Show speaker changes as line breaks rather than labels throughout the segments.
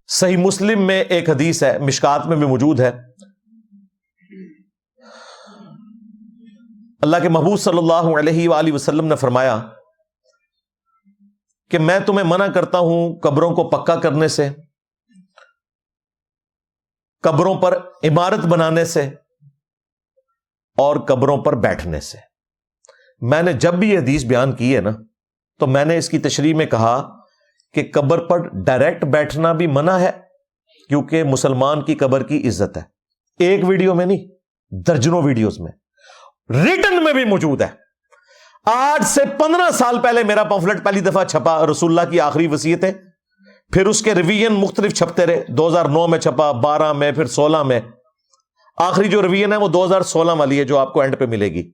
صحیح مسلم میں ایک حدیث ہے، مشکات میں بھی موجود ہے، اللہ کے محبوب صلی اللہ علیہ وآلہ وسلم نے فرمایا کہ میں تمہیں منع کرتا ہوں قبروں کو پکا کرنے سے، قبروں پر عمارت بنانے سے اور قبروں پر بیٹھنے سے۔ میں نے جب بھی یہ حدیث بیان کی ہے نا تو میں نے اس کی تشریح میں کہا کہ قبر پر ڈائریکٹ بیٹھنا بھی منع ہے کیونکہ مسلمان کی قبر کی عزت ہے۔ ایک ویڈیو میں نہیں، درجنوں ویڈیوز میں، ریٹن میں بھی موجود ہے۔ آج سے 15 سال پہلے میرا پمفلٹ پہلی دفعہ چھپا، رسول اللہ کی آخری وصیتیں، پھر اس کے ریویژن مختلف چھپتے رہے، 2009 میں چھپا، 12 میں، پھر 16 میں، آخری جو ریویژن ہے وہ 2016 والی ہے جو آپ کو اینڈ پہ ملے گی۔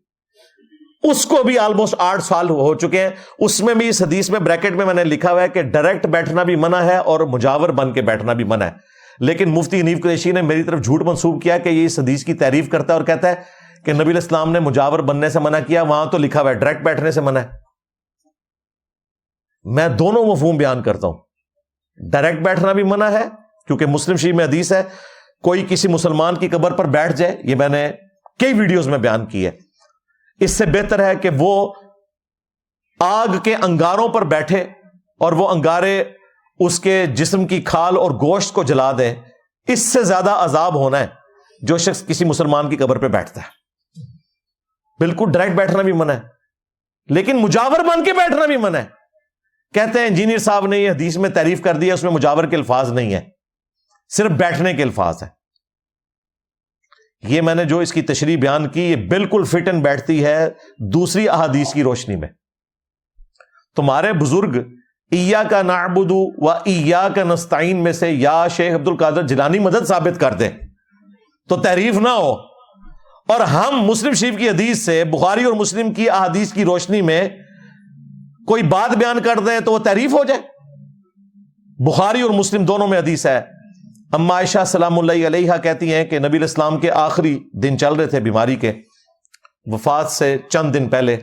اس کو بھی آلموسٹ 8 سال ہو چکے ہیں۔ اس میں بھی اس حدیث میں بریکٹ میں نے لکھا ہوا ہے کہ ڈائریکٹ بیٹھنا بھی منع ہے اور مجاور بن کے بیٹھنا بھی منع ہے، لیکن مفتی حنیف قریشی نے میری طرف جھوٹ منسوب کیا کہ یہ اس حدیث کی تعریف کرتا ہے اور کہتا ہے کہ نبی علیہ السلام نے مجاور بننے سے منع کیا، وہاں تو لکھا ہوا ہے ڈائریکٹ بیٹھنے سے منع ہے۔ میں دونوں مفہوم بیان کرتا ہوں، ڈائریکٹ بیٹھنا بھی منع ہے کیونکہ مسلم شریف میں حدیث ہے کوئی کسی مسلمان کی قبر پر بیٹھ جائے، یہ میں نے کئی ویڈیوز میں بیان کی ہے، اس سے بہتر ہے کہ وہ آگ کے انگاروں پر بیٹھے اور وہ انگارے اس کے جسم کی کھال اور گوشت کو جلا دیں، اس سے زیادہ عذاب ہونا ہے جو شخص کسی مسلمان کی قبر پہ بیٹھتا ہے۔ بالکل ڈائریکٹ بیٹھنا بھی منع ہے، لیکن مجاور بن کے بیٹھنا بھی منع ہے۔ کہتے ہیں انجینئر صاحب نے یہ حدیث میں تعریف کر دیا، اس میں مجاور کے الفاظ نہیں ہے، صرف بیٹھنے کے الفاظ ہیں۔ یہ میں نے جو اس کی تشریح بیان کی یہ بالکل فٹ اینڈ بیٹھتی ہے دوسری احادیث کی روشنی میں۔ تمہارے بزرگ ایاک نعبد و ایاک نستعین میں سے یا شیخ عبد القادر جیلانی مدد ثابت کر دیں تو تعریف نہ ہو، اور ہم مسلم شریف کی حدیث سے، بخاری اور مسلم کی احادیث کی روشنی میں کوئی بات بیان کر دیں تو وہ تعریف ہو جائے۔ بخاری اور مسلم دونوں میں حدیث ہے، اما عائشہ سلام اللہ علیہا کہتی ہیں کہ نبی علیہ السلام کے آخری دن چل رہے تھے بیماری کے، وفات سے چند دن پہلے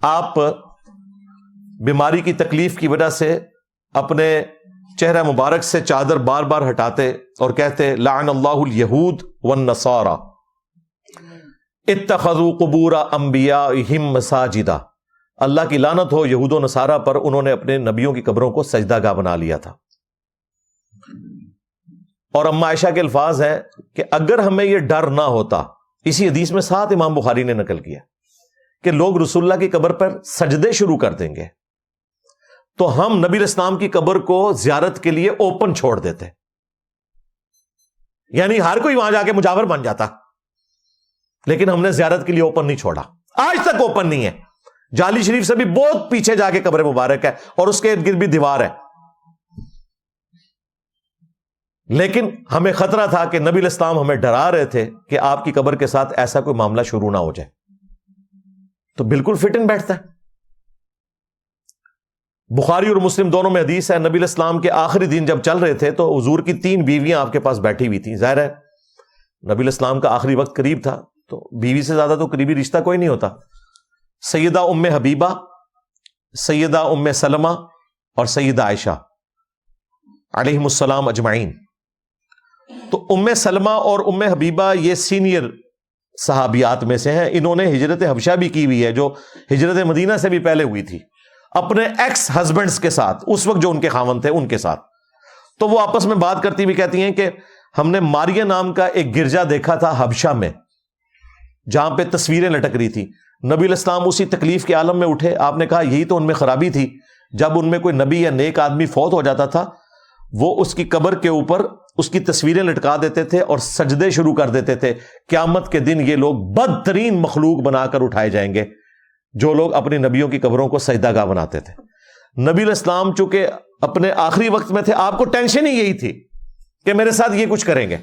آپ بیماری کی تکلیف کی وجہ سے اپنے چہرہ مبارک سے چادر بار بار ہٹاتے اور کہتے لعن اللہ الیہود والنصارى اتخذوا قبور انبیائہم مساجدا، اللہ کی لعنت ہو یہود و نصارہ پر، انہوں نے اپنے نبیوں کی قبروں کو سجدہ گاہ بنا لیا تھا۔ اور اما عائشہ کے الفاظ ہیں کہ اگر ہمیں یہ ڈر نہ ہوتا، اسی حدیث میں ساتھ امام بخاری نے نقل کیا کہ لوگ رسول اللہ کی قبر پر سجدے شروع کر دیں گے تو ہم نبی علیہ السلام کی قبر کو زیارت کے لیے اوپن چھوڑ دیتے، یعنی ہر کوئی وہاں جا کے مجاور بن جاتا، لیکن ہم نے زیارت کے لیے اوپن نہیں چھوڑا، آج تک اوپن نہیں ہے۔ جالی شریف سے بھی بہت پیچھے جا کے قبر مبارک ہے اور اس کے ارد گرد بھی دیوار ہے، لیکن ہمیں خطرہ تھا کہ نبی علیہ السلام ہمیں ڈرا رہے تھے کہ آپ کی قبر کے ساتھ ایسا کوئی معاملہ شروع نہ ہو جائے، تو بالکل فٹ ان بیٹھتا ہے۔ بخاری اور مسلم دونوں میں حدیث ہے، نبی علیہ السلام کے آخری دن جب چل رہے تھے تو حضور کی 3 بیویاں آپ کے پاس بیٹھی ہوئی تھیں۔ ظاہر ہے نبی علیہ السلام کا آخری وقت قریب تھا تو بیوی سے زیادہ تو قریبی رشتہ کوئی نہیں ہوتا۔ سیدہ ام حبیبہ، سیدہ ام سلمہ اور سیدہ عائشہ علیہم السلام اجمعین۔ تو ام سلمہ اور ام حبیبہ یہ سینئر صحابیات میں سے ہیں، انہوں نے ہجرت حبشہ بھی کی ہوئی ہے جو ہجرت مدینہ سے بھی پہلے ہوئی تھی، اپنے ایکس ہسبینڈز کے ساتھ، اس وقت جو ان کے خاوند تھے ان کے ساتھ۔ تو وہ آپس میں بات کرتی ہوئی کہتی ہیں کہ ہم نے ماریہ نام کا ایک گرجا دیکھا تھا حبشہ میں جہاں پہ تصویریں لٹک رہی تھی۔ نبی علیہ السلام اسی تکلیف کے عالم میں اٹھے، آپ نے کہا یہی تو ان میں خرابی تھی، جب ان میں کوئی نبی یا نیک آدمی فوت ہو جاتا تھا وہ اس کی قبر کے اوپر اس کی تصویریں لٹکا دیتے تھے اور سجدے شروع کر دیتے تھے۔ قیامت کے دن یہ لوگ بدترین مخلوق بنا کر اٹھائے جائیں گے جو لوگ اپنی نبیوں کی قبروں کو سجدہ گاہ بناتے تھے۔ نبی علیہ السلام چونکہ اپنے آخری وقت میں تھے، آپ کو ٹینشن ہی یہی تھی کہ میرے ساتھ یہ کچھ کریں گے،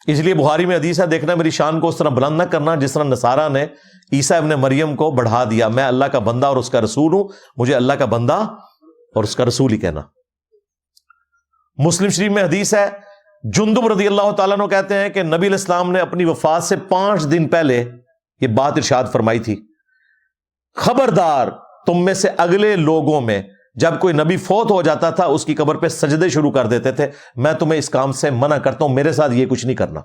اس لیے بخاری میں حدیث ہے، دیکھنا میری شان کو اس طرح بلند نہ کرنا جس طرح نصارہ نے عیسیٰ ابن مریم کو بڑھا دیا، میں اللہ کا بندہ اور اس کا رسول ہوں، مجھے اللہ کا بندہ اور اس کا رسول ہی کہنا۔ مسلم شریف میں حدیث ہے، جندب رضی اللہ تعالیٰ عنہ کہتے ہیں کہ نبی علیہ السلام نے اپنی وفات سے 5 دن پہلے یہ بات ارشاد فرمائی تھی، خبردار تم میں سے اگلے لوگوں میں جب کوئی نبی فوت ہو جاتا تھا اس کی قبر پہ سجدے شروع کر دیتے تھے. میں تمہیں اس کام سے منع کرتا ہوں, میرے ساتھ یہ کچھ نہیں کرنا.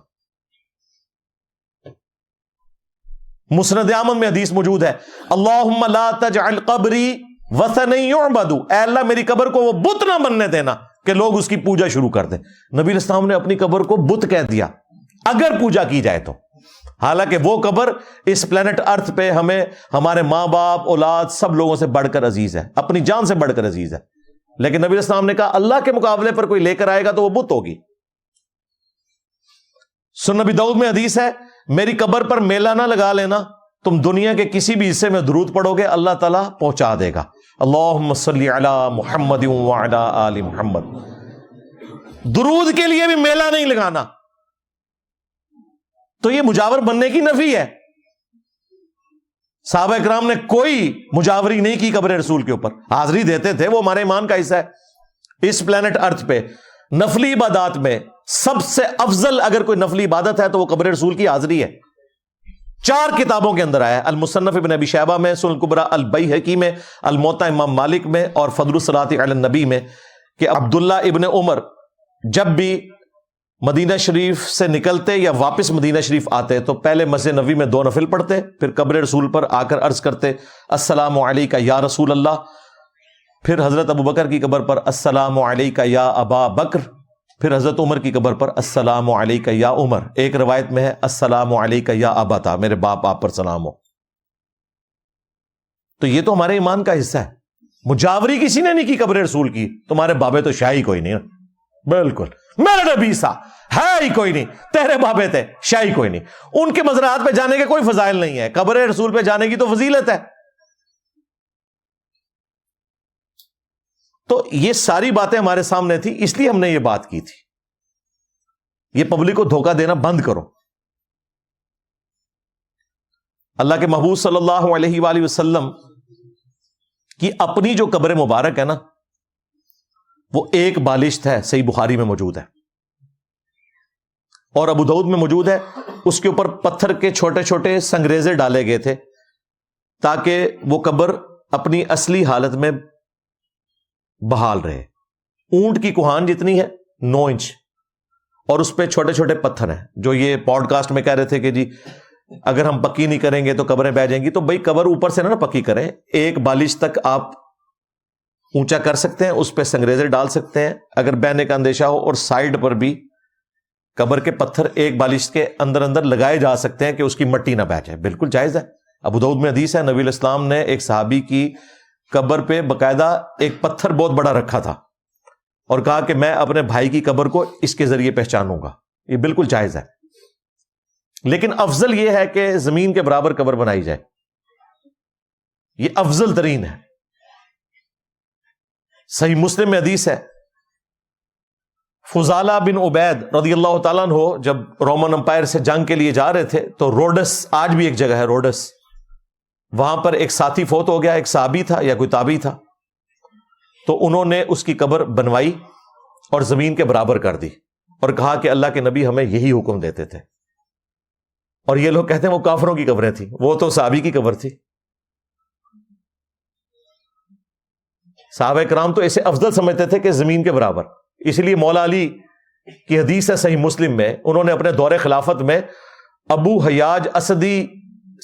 مسند احمد میں حدیث موجود ہے, اللہم لا تجعل قبری وثنا یعبد, اے اللہ میری قبر کو وہ بت نہ بننے دینا کہ لوگ اس کی پوجا شروع کر دیں. نبی علیہ السلام نے اپنی قبر کو بت کہہ دیا اگر پوجا کی جائے تو, حالانکہ وہ قبر اس پلانٹ ارتھ پہ ہمیں ہمارے ماں باپ اولاد سب لوگوں سے بڑھ کر عزیز ہے, اپنی جان سے بڑھ کر عزیز ہے. لیکن نبی علیہ السلام نے کہا اللہ کے مقابلے پر کوئی لے کر آئے گا تو وہ بت ہوگی. سنن نبی داؤد میں حدیث ہے, میری قبر پر میلہ نہ لگا لینا, تم دنیا کے کسی بھی حصے میں درود پڑھو گے اللہ تعالیٰ پہنچا دے گا. اللہم صلی علی محمد وعلی آل محمد. درود کے لیے بھی میلہ نہیں لگانا, تو یہ مجاور بننے کی نفی ہے. صحابہ کرام نے کوئی مجاوری نہیں کی قبر رسول کے اوپر, حاضری دیتے تھے, وہ ہمارے ایمان کا حصہ ہے. اس پلانٹ ارتھ پہ نفلی عبادات میں سب سے افضل اگر کوئی نفلی عبادت ہے تو وہ قبر رسول کی حاضری ہے. 4 کتابوں کے اندر آیا ہے, المصنف ابن ابی شیبہ میں, سنن الکبریٰ البیہقی میں, الموطا امام مالک میں, اور فضل الصلاۃ علی النبی میں, کہ عبداللہ ابن عمر جب بھی مدینہ شریف سے نکلتے یا واپس مدینہ شریف آتے تو پہلے مسجد نبوی میں 2 نفل پڑھتے, پھر قبر رسول پر آ کر عرض کرتے السلام علیکہ یا رسول اللہ, پھر حضرت ابو بکر کی قبر پر السلام علیکہ یا ابا بکر, پھر حضرت عمر کی قبر پر السلام علیکہ یا عمر. ایک روایت میں ہے السلام علیکہ یا ابتا, میرے باپ آپ پر سلام ہو. تو یہ تو ہمارے ایمان کا حصہ ہے. مجاوری کسی نے نہیں کی قبر رسول کی. تمہارے بابے تو شاہی کوئی نہیں, بالکل میرے نبی سا ہے ہی کوئی نہیں, تیرے بابے تھے شاہی کوئی نہیں. ان کے مزرعات پہ جانے کے کوئی فضائل نہیں ہے, قبر رسول پہ جانے کی تو فضیلت ہے. تو یہ ساری باتیں ہمارے سامنے تھی, اس لیے ہم نے یہ بات کی تھی. یہ پبلک کو دھوکہ دینا بند کرو. اللہ کے محبوب صلی اللہ علیہ وآلہ وسلم کی اپنی جو قبر مبارک ہے نا, وہ ایک بالشت ہے, صحیح بخاری میں موجود ہے اور ابو داؤد میں موجود ہے. اس کے اوپر پتھر کے چھوٹے چھوٹے سنگریزے ڈالے گئے تھے تاکہ وہ قبر اپنی اصلی حالت میں بحال رہے. اونٹ کی کوہان جتنی ہے 9 انچ, اور اس پہ چھوٹے چھوٹے پتھر ہیں. جو یہ پوڈ کاسٹ میں کہہ رہے تھے کہ جی اگر ہم پکی نہیں کریں گے تو قبریں بہ جائیں گی, تو بھائی قبر اوپر سے نہ پکی کریں, ایک بالش تک آپ اونچا کر سکتے ہیں, اس پہ سنگریزے ڈال سکتے ہیں اگر بہنے کا اندیشہ ہو, اور سائڈ پر بھی قبر کے پتھر ایک بالش کے اندر اندر لگائے جا سکتے ہیں کہ اس کی مٹی نہ بہ جائے, بالکل جائز ہے. ابو داؤد میں حدیث ہے, نبی علیہ السلام نے ایک صحابی کی قبر پہ باقاعدہ ایک پتھر بہت بڑا رکھا تھا اور کہا کہ میں اپنے بھائی کی قبر کو اس کے ذریعے پہچانوں گا. یہ بالکل جائز ہے, لیکن افضل یہ ہے کہ زمین کے برابر قبر بنائی جائے, یہ افضل ترین ہے. صحیح مسلم میں حدیث ہے, فضالہ بن عبید رضی اللہ تعالیٰ عنہ جب رومن امپائر سے جنگ کے لیے جا رہے تھے تو روڈس, آج بھی ایک جگہ ہے روڈس, وہاں پر ایک ساتھی فوت ہو گیا, ایک صحابی تھا یا کوئی تابعی تھا, تو انہوں نے اس کی قبر بنوائی اور زمین کے برابر کر دی اور کہا کہ اللہ کے نبی ہمیں یہی حکم دیتے تھے. اور یہ لوگ کہتے ہیں وہ کافروں کی قبریں تھیں, وہ تو صحابی کی قبر تھی. صحابہ کرام تو اسے افضل سمجھتے تھے کہ زمین کے برابر. اس لیے مولا علی کی حدیث ہے صحیح مسلم میں, انہوں نے اپنے دور خلافت میں ابو حیاج اسدی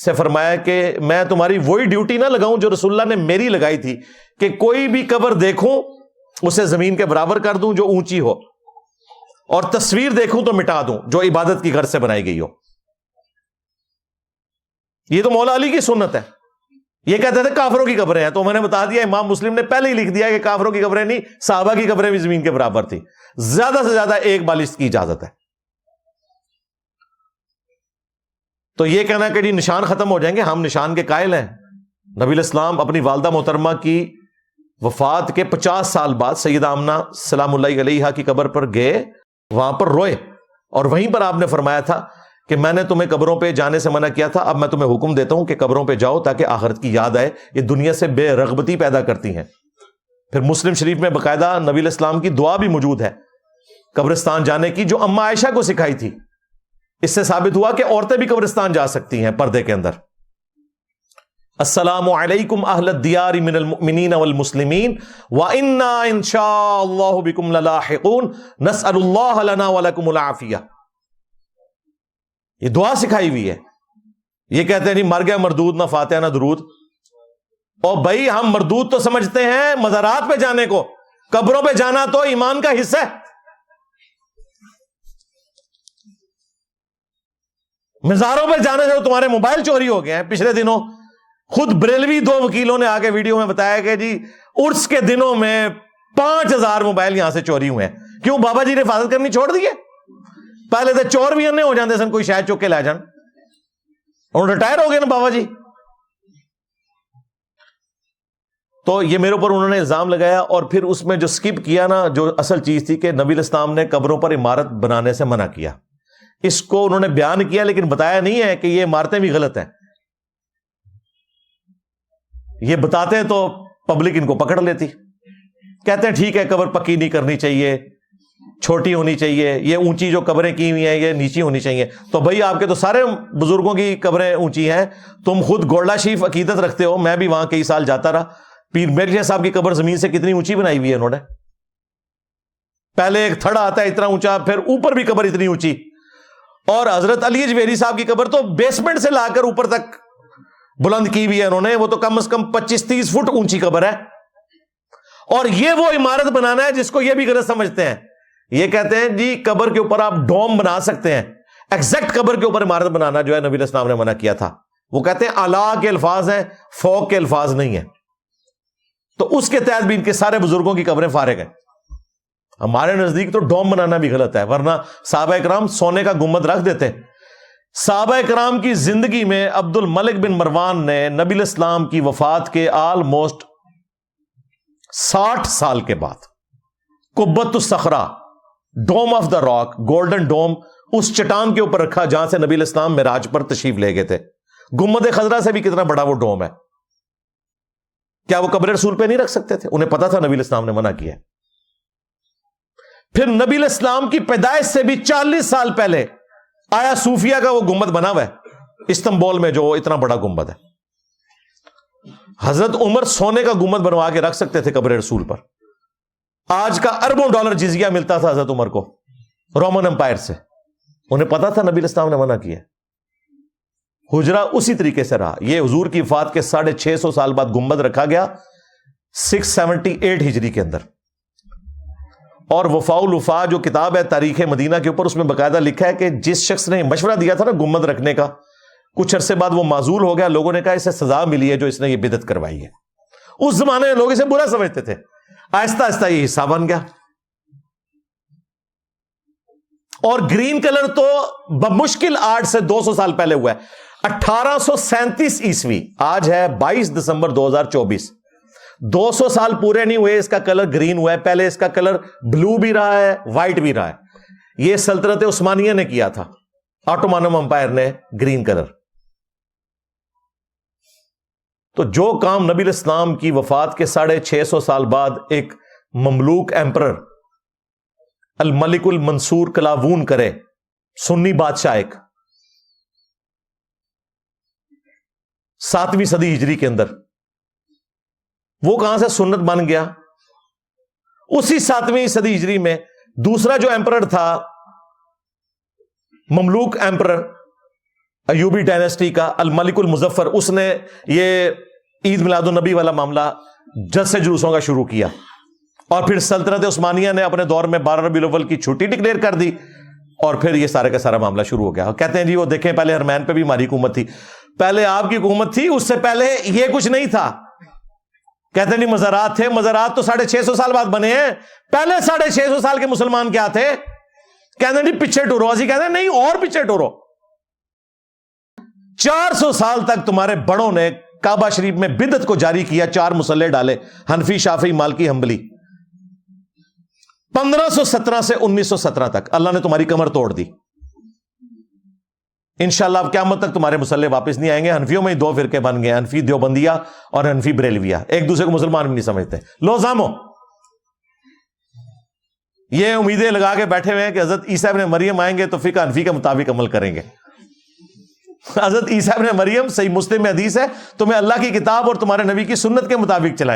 سے فرمایا کہ میں تمہاری وہی ڈیوٹی نہ لگاؤں جو رسول اللہ نے میری لگائی تھی, کہ کوئی بھی قبر دیکھوں اسے زمین کے برابر کر دوں جو اونچی ہو, اور تصویر دیکھوں تو مٹا دوں جو عبادت کی غرض سے بنائی گئی ہو. یہ تو مولا علی کی سنت ہے. یہ کہتے تھے کافروں کی قبریں ہیں, تو میں نے بتا دیا امام مسلم نے پہلے ہی لکھ دیا کہ کافروں کی قبریں نہیں, صحابہ کی قبریں بھی زمین کے برابر تھی. زیادہ سے زیادہ ایک بالش کی اجازت ہے. تو یہ کہنا کہ جی نشان ختم ہو جائیں گے, ہم نشان کے قائل ہیں. نبی علیہ السلام اپنی والدہ محترمہ کی وفات کے 50 سال بعد سیدہ آمنہ سلام اللہ علیہا کی قبر پر گئے, وہاں پر روئے, اور وہیں پر آپ نے فرمایا تھا کہ میں نے تمہیں قبروں پہ جانے سے منع کیا تھا, اب میں تمہیں حکم دیتا ہوں کہ قبروں پہ جاؤ تاکہ آخرت کی یاد آئے, یہ دنیا سے بے رغبتی پیدا کرتی ہیں. پھر مسلم شریف میں باقاعدہ نبی علیہ السلام کی دعا بھی موجود ہے قبرستان جانے کی, جو اما عائشہ کو سکھائی تھی. اس سے ثابت ہوا کہ عورتیں بھی قبرستان جا سکتی ہیں پردے کے اندر. السلام علیکم اہل الدیار من المؤمنین والمسلمین وإنا ان شاء اللہ بکم للاحقون نسأل اللہ لنا ولکم العافیہ. یہ دعا سکھائی ہوئی ہے. یہ کہتے ہیں نہیں مر گیا مردود، نہ فاتحہ نہ درود. اور بھائی ہم مردود تو سمجھتے ہیں مزارات پہ جانے کو، قبروں پہ جانا تو ایمان کا حصہ ہے. مزاروں پہ جانے سے تمہارے موبائل چوری ہو گئے ہیں. پچھلے دنوں خود بریلوی 2 وکیلوں نے آ کے ویڈیو میں بتایا کہ جی عرس کے دنوں میں 5000 موبائل یہاں سے چوری ہوئے ہیں. کیوں؟ بابا جی نے حفاظت کرنی چھوڑ دی ہے. پہلے تو چور بھی انے ہو جاتے سن، کوئی شاید چوک کے لے جان. اور ریٹائر ہو گئے نا بابا جی. تو یہ میرے اوپر انہوں نے الزام لگایا، اور پھر اس میں جو سکپ کیا نا، جو اصل چیز تھی کہ نبی علیہ السلام نے قبروں پر عمارت بنانے سے منع کیا. اس کو انہوں نے بیان کیا لیکن بتایا نہیں ہے کہ یہ عمارتیں بھی غلط ہیں. یہ بتاتے تو پبلک ان کو پکڑ لیتی. کہتے ہیں ٹھیک ہے قبر پکی نہیں کرنی چاہیے، چھوٹی ہونی چاہیے، یہ اونچی جو قبریں کی ہوئی ہیں یہ نیچی ہونی چاہیے. تو بھائی آپ کے تو سارے بزرگوں کی قبریں اونچی ہیں. تم خود گولڈا شریف عقیدت رکھتے ہو، میں بھی وہاں کئی سال جاتا رہا. پیر میرے شاہ صاحب کی قبر زمین سے کتنی اونچی بنائی ہوئی ہے انہوں نے. پہلے ایک تھڑا آتا ہے اتنا اونچا، پھر اوپر بھی قبر اتنی اونچی. اور حضرت علی اجویری صاحب کی قبر تو بیسمنٹ سے لا کر اوپر تک بلند کی ہوئی ہے انہوں نے. وہ تو کم از کم 25-30 فٹ اونچی قبر ہے. اور یہ وہ عمارت بنانا ہے جس کو یہ بھی غلط سمجھتے ہیں. یہ کہتے ہیں جی قبر کے اوپر آپ ڈوم بنا سکتے ہیں. ایگزیکٹ قبر کے اوپر عمارت بنانا جو ہے نبی علیہ السلام نے منع کیا تھا. وہ کہتے ہیں اعلیٰ کے الفاظ ہیں، فوق کے الفاظ نہیں ہیں. تو اس کے تحت بھی ان کے سارے بزرگوں کی قبریں فارغ ہیں. ہمارے نزدیک تو ڈوم بنانا بھی غلط ہے، ورنہ صحابہ کرام سونے کا گنبد رکھ دیتے. صحابہ کرام کی زندگی میں عبد الملک بن مروان نے نبی علیہ السلام کی وفات کے آلموسٹ 60 سال کے بعد قبۃ الصخرہ، ڈوم آف دا راک، گولڈن ڈوم، اس چٹان کے اوپر رکھا جہاں سے نبی علیہ السلام معراج پر تشریف لے گئے تھے. گنبد خضرا سے بھی کتنا بڑا وہ ڈوم ہے. کیا وہ قبر رسول پہ نہیں رکھ سکتے تھے؟ انہیں پتا تھا نبی علیہ السلام نے منع کیا. پھر نبی علیہ السلام کی پیدائش سے بھی 40 سال پہلے آیا صوفیہ کا وہ گنبد بنا ہوا ہے استنبول میں، جو اتنا بڑا گنبد ہے. حضرت عمر سونے کا گنبد بنوا کے رکھ سکتے تھے قبر رسول پر. آج کا اربوں ڈالر جزیہ ملتا تھا حضرت عمر کو رومن امپائر سے. انہیں پتا تھا نبی علیہ السلام نے منع کیا. حجرہ اسی طریقے سے رہا. یہ حضور کی وفات کے 650 سال بعد گنبد رکھا گیا 678 ہجری کے اندر. اور وفاء الوفا جو کتاب ہے تاریخ مدینہ کے اوپر، اس میں باقاعدہ لکھا ہے کہ جس شخص نے مشورہ دیا تھا نا گنبد رکھنے کا، کچھ عرصے بعد وہ معزول ہو گیا. لوگوں نے کہا اسے سزا ملی ہے جو اس نے یہ بدعت کروائی ہے. اس زمانے میں لوگ اسے برا سمجھتے تھے. آہستہ آہستہ یہ حصہ بن گیا. اور گرین کلر تو بمشکل 8 سے 200 سال پہلے ہوا ہے. 1837 عیسوی، آج ہے 22 دسمبر 2024. 200 سال پورے نہیں ہوئے اس کا کلر گرین ہوا ہے. پہلے اس کا کلر بلو بھی رہا ہے، وائٹ بھی رہا ہے. یہ سلطنت عثمانیہ نے کیا تھا، آٹومانم امپائر نے گرین کلر. تو جو کام نبی علیہ السلام کی وفات کے 650 سال بعد ایک مملوک ایمپرر الملک المنصور کلاوون کرے، سنی بادشاہ ایک 7ویں صدی ہجری کے اندر، وہ کہاں سے سنت بن گیا؟ اسی 7ویں صدی ہجری میں دوسرا جو ایمپرر تھا، مملوک ایمپرر ایوبی ڈائنیسٹی کا الملک المظفر، اس نے یہ عید میلاد النبی والا معاملہ جلسے جلوسوں کا شروع کیا. اور پھر سلطنت عثمانیہ نے اپنے دور میں 12 ربیع الاول کی چھٹی ڈکلیئر کر دی، اور پھر یہ سارے کا سارا معاملہ شروع ہو گیا. کہتے ہیں جی وہ دیکھیں پہلے حرمین پہ بھی ہماری حکومت تھی، پہلے آپ کی حکومت تھی، اس سے پہلے یہ کچھ نہیں تھا. کہتے ہیں نہیں مزارات تھے، مزارات تو 650 سال بعد بنے ہیں. پہلے 650 سال کے مسلمان کیا تھے؟ کہتے ہیں نہیں پیچھے ٹورو. اسی کہتے ہیں نہیں اور پیچھے ٹورو. 400 سال تک تمہارے بڑوں نے کعبہ شریف میں بدعت کو جاری کیا، 4 مصلے ڈالے، حنفی، شافعی، مالکی، حنبلی. 1517 سے 1917 تک اللہ نے تمہاری کمر توڑ دی. انشاءاللہ اب قیامت تک تمہارے مصلے واپس نہیں آئیں گے. حنفیوں میں ہی 2 فرقے بن گئے، حنفی دیوبندیہ اور حنفی بریلویہ. ایک دوسرے کو مسلمان بھی نہیں سمجھتے. لو زامو یہ امیدیں لگا کے بیٹھے ہوئے ہیں کہ حضرت عیسیٰ ابن مریم آئیں گے تو فقہ حنفی کے مطابق عمل کریں گے. حضرت عیسیٰ ابن مریم صحیح مسلم میں حدیث ہے، تمہیں اللہ کی کتاب اور تمہارے نبی کی سنت کے مطابق چلائیں